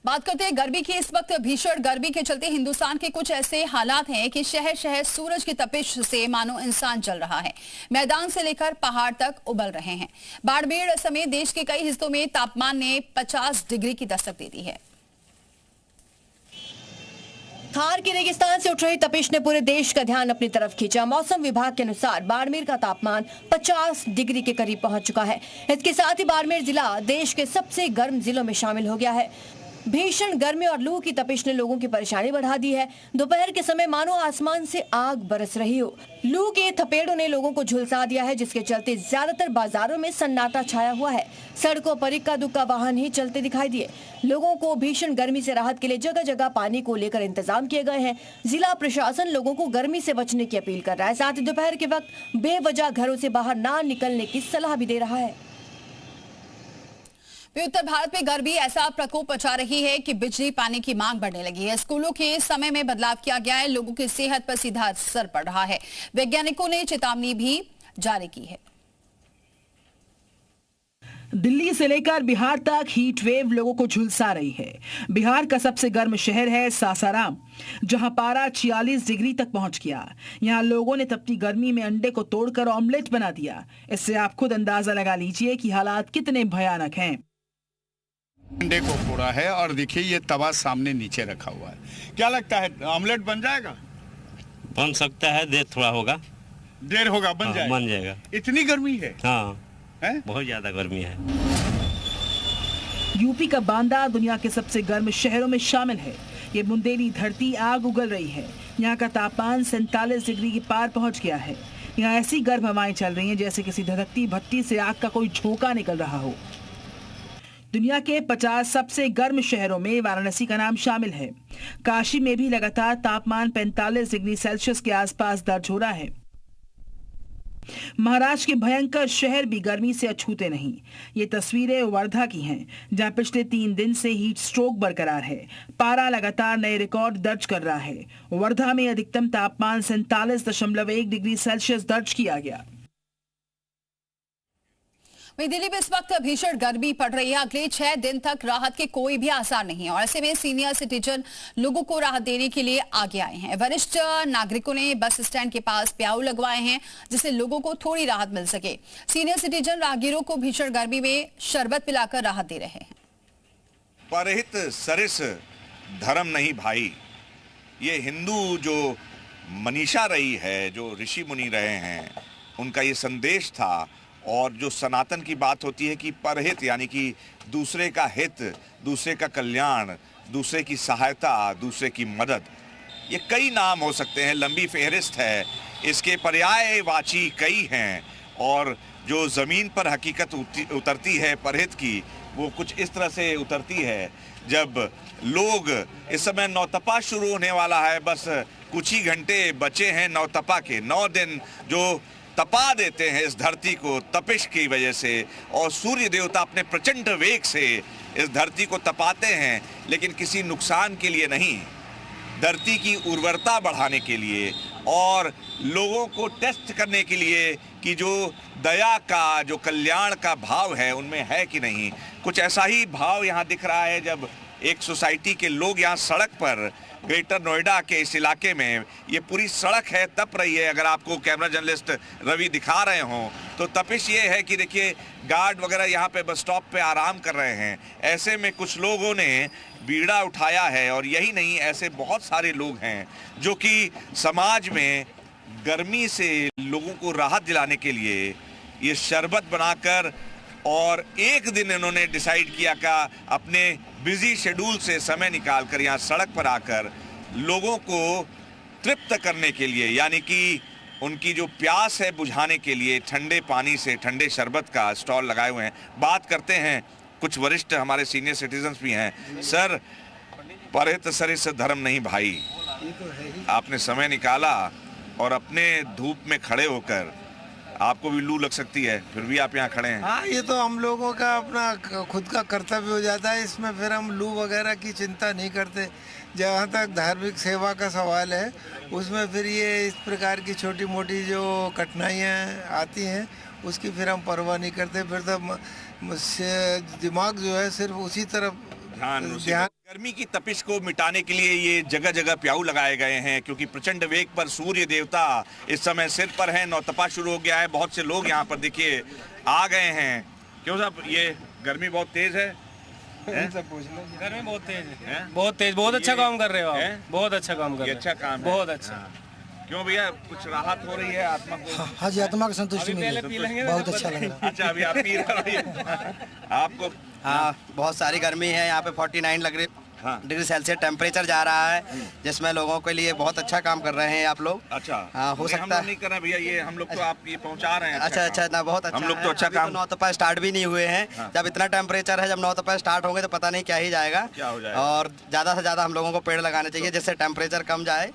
बात करते हैं गर्मी की। इस वक्त भीषण गर्मी के चलते हिंदुस्तान के कुछ ऐसे हालात हैं कि शहर शहर सूरज की तपिश से मानो इंसान जल रहा है। मैदान से लेकर पहाड़ तक उबल रहे हैं। बाड़मेर समेत देश के कई हिस्सों में तापमान ने 50 डिग्री की दस्तक दे दी है। थार के रेगिस्तान से उठ रही तपिश ने पूरे देश का ध्यान अपनी तरफ खींचा। मौसम विभाग के अनुसार बाड़मेर का तापमान 50 डिग्री के करीब पहुंच चुका है। इसके साथ ही बाड़मेर जिला देश के सबसे गर्म जिलों में शामिल हो गया है। भीषण गर्मी और लू की तपिश ने लोगों की परेशानी बढ़ा दी है। दोपहर के समय मानो आसमान से आग बरस रही हो। लू के थपेड़ों ने लोगों को झुलसा दिया है, जिसके चलते ज्यादातर बाजारों में सन्नाटा छाया हुआ है। सड़कों पर इक्का दुक्का वाहन ही चलते दिखाई दिए। लोगों को भीषण गर्मी से राहत के लिए जगह जगह पानी को लेकर इंतजाम किए गए हैं। जिला प्रशासन लोगों को गर्मी से बचने की अपील कर रहा है। साथ ही दोपहर के वक्त बेवजह घरों से बाहर ना निकलने की सलाह भी दे रहा है। उत्तर भारत में गर्मी ऐसा प्रकोप मचा रही है कि बिजली पानी की मांग बढ़ने लगी है। स्कूलों के समय में बदलाव किया गया है। लोगों की सेहत पर सीधा असर पड़ रहा है। वैज्ञानिकों ने चेतावनी भी जारी की है। दिल्ली से लेकर बिहार तक हीट वेव लोगों को झुलसा रही है। बिहार का सबसे गर्म शहर है सासाराम, जहां पारा 46 डिग्री तक पहुंच गया। यहां लोगों ने तपती गर्मी में अंडे को तोड़कर ऑमलेट बना दिया। इससे आप खुद अंदाजा लगा लीजिए कि हालात कितने भयानक हैं। अंडे को फोड़ा है और देखिए ये तवा सामने नीचे रखा हुआ है। क्या लगता है ऑमलेट बन जाएगा? बन सकता है, देर थोड़ा होगा। देर होगा, बन जाएगा। बन जाएगा। इतनी गर्मी है? हाँ है? बहुत ज्यादा गर्मी है। यूपी का बांदा दुनिया के सबसे गर्म शहरों में शामिल है। ये बुंदेली धरती आग उगल रही है। यहाँ का तापमान 47 डिग्री के पार पहुँच गया है। यहाँ ऐसी गर्म हवाएं चल रही हैं जैसे किसी धधकती भट्टी से आग का कोई झोंका निकल रहा हो। दुनिया के 50 सबसे गर्म शहरों में वाराणसी का नाम शामिल है। काशी में भी लगातार तापमान 45 डिग्री सेल्सियस के आसपास दर्ज हो रहा है। महाराष्ट्र के भयंकर शहर भी गर्मी से अछूते नहीं। ये तस्वीरें वर्धा की हैं, जहां पिछले 3 दिन से हीट स्ट्रोक बरकरार है। पारा लगातार नए रिकॉर्ड दर्ज कर रहा है। वर्धा में अधिकतम तापमान 47.1 डिग्री सेल्सियस दर्ज किया गया। वहीं दिल्ली में इस वक्त भीषण गर्मी पड़ रही है। अगले 6 दिन तक राहत के कोई भी आसार नहीं है और ऐसे में सीनियर सिटीजन लोगों को राहत देने के लिए आगे आए हैं। वरिष्ठ नागरिकों ने बस स्टैंड के पास प्याऊ लगवाए हैं, जिससे लोगों को थोड़ी राहत मिल सके। सीनियर सिटीजन राहगीरों को भीषण गर्मी में शरबत पिलाकर राहत दे रहे हैं। परहित सरिस धर्म नहीं भाई, ये हिंदू जो मनीषा रही है, जो ऋषि मुनि रहे हैं, उनका ये संदेश था। और जो सनातन की बात होती है कि परहित यानी कि दूसरे का हित, दूसरे का कल्याण, दूसरे की सहायता, दूसरे की मदद, ये कई नाम हो सकते हैं, लंबी फहरिस्त है। इसके पर्यायवाची कई हैं और जो ज़मीन पर हकीकत उतरती है परहित की, वो कुछ इस तरह से उतरती है। जब लोग इस समय नौतपा शुरू होने वाला है, बस कुछ ही घंटे बचे हैं नौतपा के। 9 दिन जो तपा देते हैं इस धरती को तपिश की वजह से, और सूर्य देवता अपने प्रचंड वेग से इस धरती को तपाते हैं, लेकिन किसी नुकसान के लिए नहीं, धरती की उर्वरता बढ़ाने के लिए और लोगों को टेस्ट करने के लिए कि जो दया का, जो कल्याण का भाव है उनमें है कि नहीं। कुछ ऐसा ही भाव यहाँ दिख रहा है जब एक सोसाइटी के लोग यहाँ सड़क पर, ग्रेटर नोएडा के इस इलाके में ये पूरी सड़क है, तप रही है। अगर आपको कैमरा जर्नलिस्ट रवि दिखा रहे हों तो तपिश ये है कि देखिए गार्ड वगैरह यहाँ पे बस स्टॉप पे आराम कर रहे हैं। ऐसे में कुछ लोगों ने बीड़ा उठाया है, और यही नहीं, ऐसे बहुत सारे लोग हैं जो कि समाज में गर्मी से लोगों को राहत दिलाने के लिए ये शरबत बनाकर, और एक दिन इन्होंने डिसाइड किया कि अपने बिजी शेड्यूल से समय निकालकर यहाँ सड़क पर आकर लोगों को तृप्त करने के लिए, यानी कि उनकी जो प्यास है बुझाने के लिए ठंडे पानी से, ठंडे शरबत का स्टॉल लगाए हुए हैं। बात करते हैं, कुछ वरिष्ठ हमारे सीनियर सिटीजन्स भी हैं। सर, परहित सरिस धर्म नहीं भाई, आपने समय निकाला और अपने धूप में खड़े होकर, आपको भी लू लग सकती है, फिर भी आप यहाँ खड़े हैं। हाँ, ये तो हम लोगों का अपना खुद का कर्तव्य हो जाता है। इसमें फिर हम लू वगैरह की चिंता नहीं करते। जहाँ तक धार्मिक सेवा का सवाल है, उसमें फिर ये इस प्रकार की छोटी मोटी जो कठिनाइयाँ आती हैं, उसकी फिर हम परवाह नहीं करते। फिर तो दिमाग जो है सिर्फ उसी तरफ ध्यान गर्मी की तपिश को मिटाने के लिए ये जगह जगह प्याऊ लगाए गए हैं, क्योंकि प्रचंड वेग पर सूर्य देवता इस समय सिर पर है। नौतपा शुरू हो गया है। बहुत से लोग यहाँ पर देखिए आ गए हैं। क्यों साहब, ये गर्मी बहुत तेज है? गर्मी बहुत तेज है, बहुत तेज। बहुत अच्छा काम कर रहे हो आप, बहुत अच्छा काम कर रहे हो। अच्छा काम है, बहुत अच्छा। क्यों भैया, कुछ राहत हो रही है आत्मा को? हाँ जी, आत्मा की संतुष्टि मिली, बहुत अच्छा लग रहा है। अच्छा, अभी आप पी रहे हैं आपको? हाँ, बहुत सारी गर्मी है यहाँ पे। 49 डिग्री सेल्सियस टेम्परेचर जा रहा है, जिसमें लोगों के लिए बहुत अच्छा काम कर रहे हैं आप लोग। अच्छा, हाँ, हो सकता है। नहीं कर रहे भैया, ये हम लोग तो आप ये पहुँचा रहे हैं। अच्छा, ना बहुत अच्छा। हम लोग तो अच्छा काम। 9 तपा स्टार्ट भी नहीं हुए हैं। जब इतना टेम्परेचर है, जब 9 तपा स्टार्ट होंगे तो पता नहीं क्या ही जाएगा। क्या हो जाएगा। और ज्यादा से ज्यादा हम लोगों को पेड़ लगाने चाहिए, जिससे टेम्परेचर कम जाए।